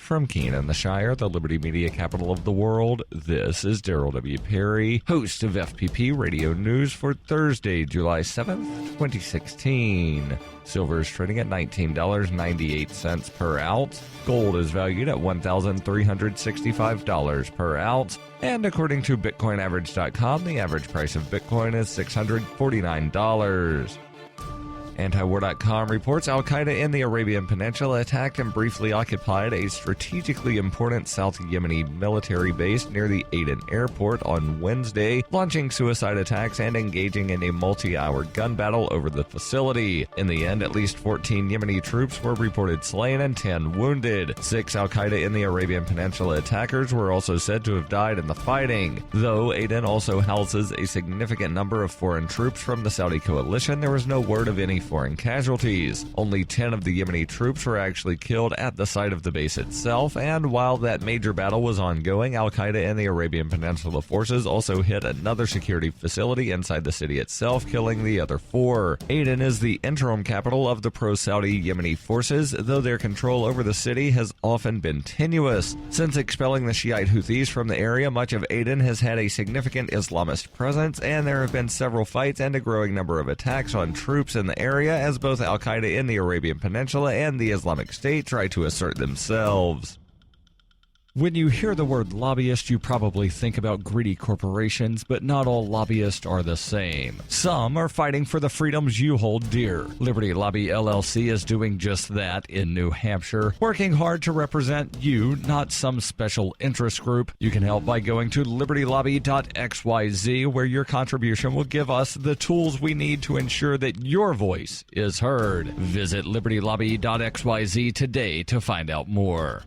From Keene in the Shire, the Liberty Media capital of the world, this is Daryl W. Perry, host of FPP Radio News for Thursday, July 7th, 2016. Silver is trading at $19.98 per ounce. Gold is valued at $1,365 per ounce. And according to BitcoinAverage.com, the average price of Bitcoin is $649. Antiwar.com reports Al-Qaeda in the Arabian Peninsula attacked and briefly occupied a strategically important South Yemeni military base near the Aden airport on Wednesday, launching suicide attacks and engaging in a multi-hour gun battle over the facility. In the end, at least 14 Yemeni troops were reported slain and 10 wounded. 6 Al-Qaeda in the Arabian Peninsula attackers were also said to have died in the fighting. Though Aden also houses a significant number of foreign troops from the Saudi coalition, there was no word of any foreign casualties. Only 10 of the Yemeni troops were actually killed at the site of the base itself, and while that major battle was ongoing, Al-Qaeda and the Arabian Peninsula forces also hit another security facility inside the city itself, killing the other 4. Aden is the interim capital of the pro-Saudi Yemeni forces, though their control over the city has often been tenuous. Since expelling the Shiite Houthis from the area, much of Aden has had a significant Islamist presence, and there have been several fights and a growing number of attacks on troops in the area as both Al-Qaeda in the Arabian Peninsula and the Islamic State try to assert themselves. When you hear the word lobbyist, you probably think about greedy corporations, but not all lobbyists are the same. Some are fighting for the freedoms you hold dear. Liberty Lobby LLC is doing just that in New Hampshire, working hard to represent you, not some special interest group. You can help by going to libertylobby.xyz, where your contribution will give us the tools we need to ensure that your voice is heard. Visit libertylobby.xyz today to find out more.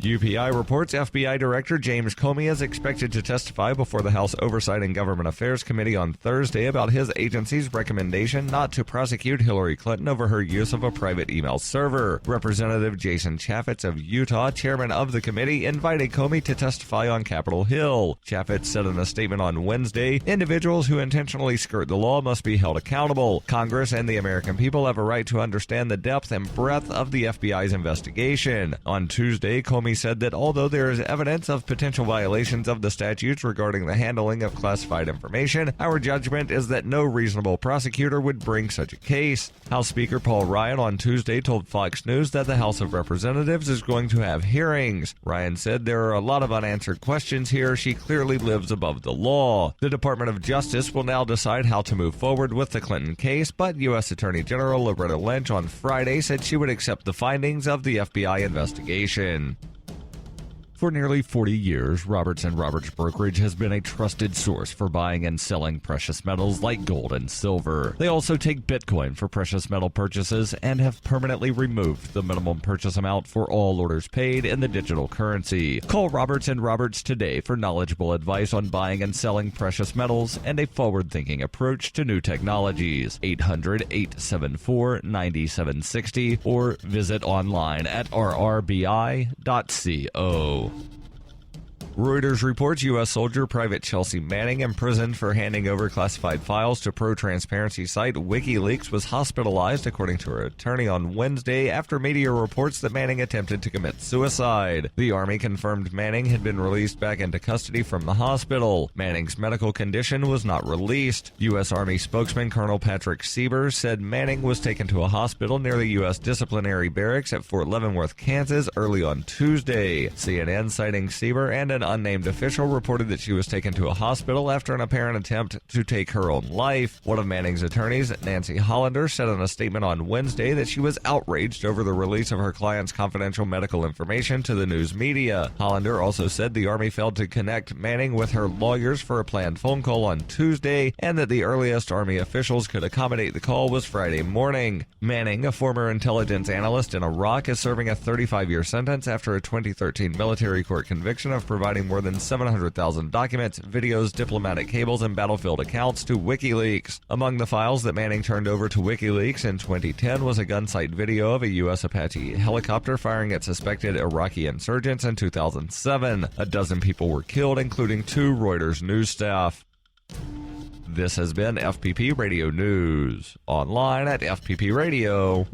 UPI reports FBI Director James Comey is expected to testify before the House Oversight and Government Affairs Committee on Thursday about his agency's recommendation not to prosecute Hillary Clinton over her use of a private email server. Representative Jason Chaffetz of Utah, chairman of the committee, invited Comey to testify on Capitol Hill. Chaffetz said in a statement on Wednesday, individuals who intentionally skirt the law must be held accountable. Congress and the American people have a right to understand the depth and breadth of the FBI's investigation. On Tuesday, Comey said that although there is evidence of potential violations of the statutes regarding the handling of classified information, our judgment is that no reasonable prosecutor would bring such a case. House Speaker Paul Ryan on Tuesday told Fox News that the House of Representatives is going to have hearings. Ryan said there are a lot of unanswered questions here. She clearly lives above the law. The Department of Justice will now decide how to move forward with the Clinton case, but U.S. Attorney General Loretta Lynch on Friday said she would accept the findings of the FBI investigation. For nearly 40 years, Roberts & Roberts Brokerage has been a trusted source for buying and selling precious metals like gold and silver. They also take Bitcoin for precious metal purchases and have permanently removed the minimum purchase amount for all orders paid in the digital currency. Call Roberts & Roberts today for knowledgeable advice on buying and selling precious metals and a forward-thinking approach to new technologies. 800-874-9760 or visit online at rrbi.co. Reuters reports U.S. soldier Private Chelsea Manning, imprisoned for handing over classified files to pro-transparency site WikiLeaks, was hospitalized, according to her attorney, on Wednesday after media reports that Manning attempted to commit suicide. The Army confirmed Manning had been released back into custody from the hospital. Manning's medical condition was not released. U.S. Army spokesman Colonel Patrick Sieber said Manning was taken to a hospital near the U.S. disciplinary barracks at Fort Leavenworth, Kansas, early on Tuesday. CNN, citing Sieber and an unnamed official, reported that she was taken to a hospital after an apparent attempt to take her own life. One of Manning's attorneys, Nancy Hollander, said in a statement on Wednesday that she was outraged over the release of her client's confidential medical information to the news media. Hollander also said the Army failed to connect Manning with her lawyers for a planned phone call on Tuesday, and that the earliest Army officials could accommodate the call was Friday morning. Manning, a former intelligence analyst in Iraq, is serving a 35-year sentence after a 2013 military court conviction of providing more than 700,000 documents, videos, diplomatic cables, and battlefield accounts to WikiLeaks. Among the files that Manning turned over to WikiLeaks in 2010 was a gunsight video of a U.S. Apache helicopter firing at suspected Iraqi insurgents in 2007. A dozen people were killed, including 2 Reuters news staff. This has been FPP Radio News, online at fppradio.com.